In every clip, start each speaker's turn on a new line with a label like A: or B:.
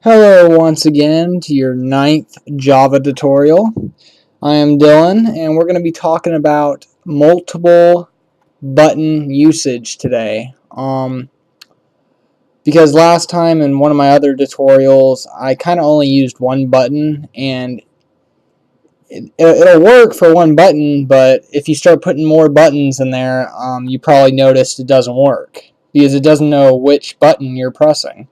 A: Hello once again to your 9th Java tutorial. I am Dylan and we're going to be talking about multiple button usage today. Because last time in one of my other tutorials I kind of only used one button and it'll work for one button, but if you start putting more buttons in there, you probably noticed it doesn't work because it doesn't know which button you're pressing.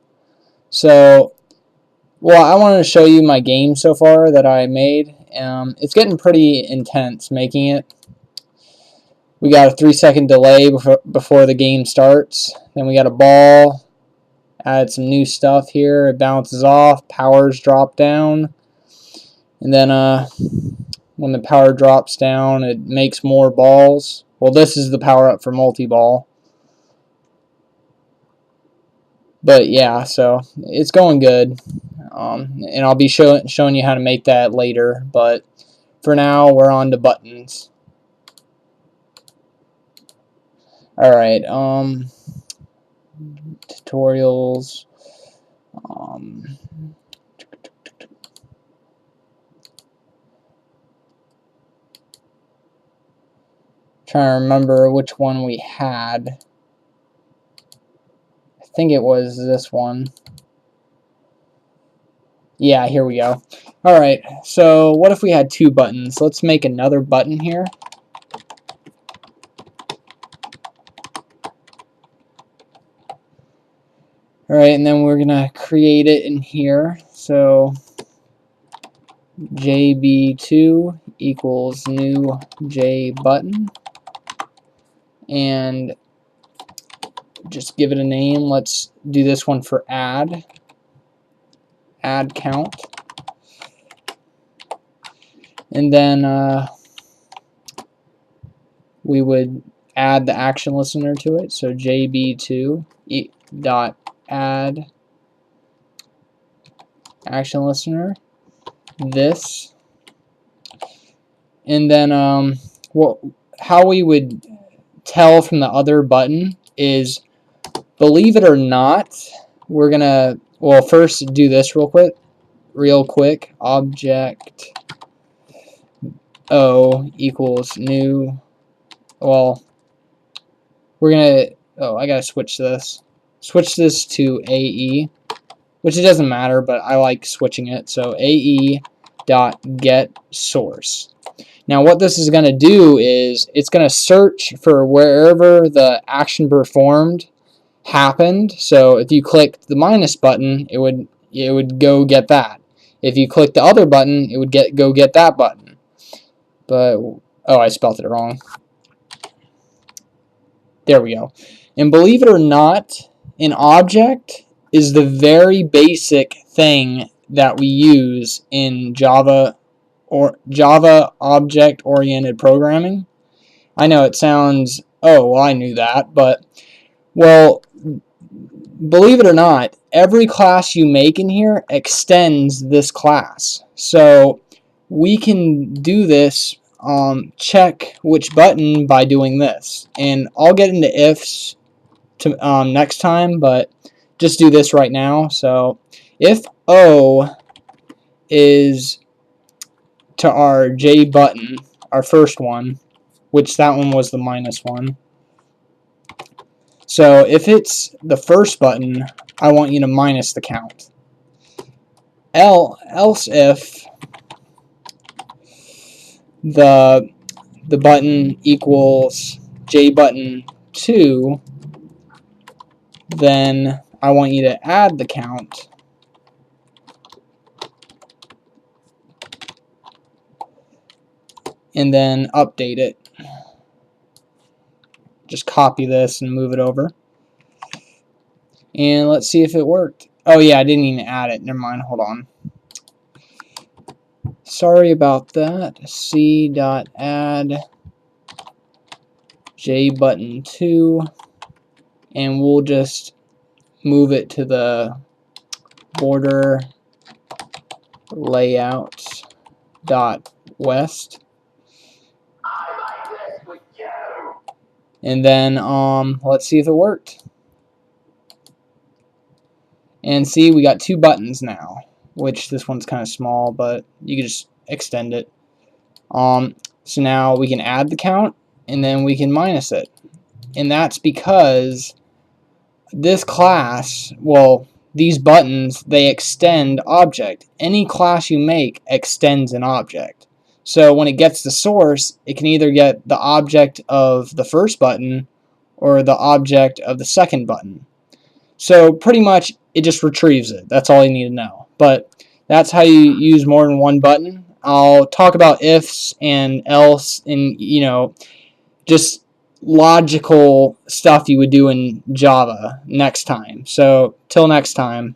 A: Well, I wanted to show you my game so far that I made. It's getting pretty intense making it. We got a 3-second delay before the game starts. Then we got a ball. Add some new stuff here. It bounces off. Powers drop down. And then when the power drops down, it makes more balls. Well, this is the power up for multi-ball. But yeah, so it's going good. And I'll be showing you how to make that later, but for now we're on to buttons. Alright, tutorials, trying to remember which one we had. I think it was this one. Yeah, here we go. Alright, so what if we had two buttons? Let's make another button here. Alright, and then we're going to create it in here. So JB2 equals new J button. And just give it a name. Let's do this one for add count. And then we would add the action listener to it. So JB2 dot add action listener this. And then how we would tell from the other button is, believe it or not, we're gonna first do this real quick. Object O equals new. Well, we're gonna I gotta switch this to AE, which it doesn't matter, but I like switching it. So AE dot get source. Now what this is going to do is it's going to search for wherever the action performed happened. So if you click the minus button, it would go get that. If you click the other button, it would go get that button. But oh, I spelled it wrong. There we go. And believe it or not, an object is the very basic thing that we use in Java object-oriented programming. I know it sounds, oh, well, I knew that, but, well, believe it or not, every class you make in here extends this class. So we can do this, check which button by doing this. And I'll get into ifs next time, but just do this right now. So if O is to our J button, our first one, which that one was the minus one. So if it's the first button, I want you to minus the count. Else if the button equals J button 2, then I want you to add the count. And then update it. Just copy this and move it over. And let's see if it worked. Oh yeah, I didn't even add it. Never mind, hold on. Sorry about that. C.add J button 2, and we'll just move it to the border layout dot west. And then let's see if it worked. And see, we got 2 buttons now, which this one's kind of small, but you can just extend it. So now we can add the count, and then we can minus it. And that's because this class, well, these buttons, they extend object. Any class you make extends an object. So when it gets the source, it can either get the object of the first button or the object of the second button. So pretty much it just retrieves it. That's all you need to know. But that's how you use more than one button. I'll talk about ifs and else and, just logical stuff you would do in Java next time. So till next time.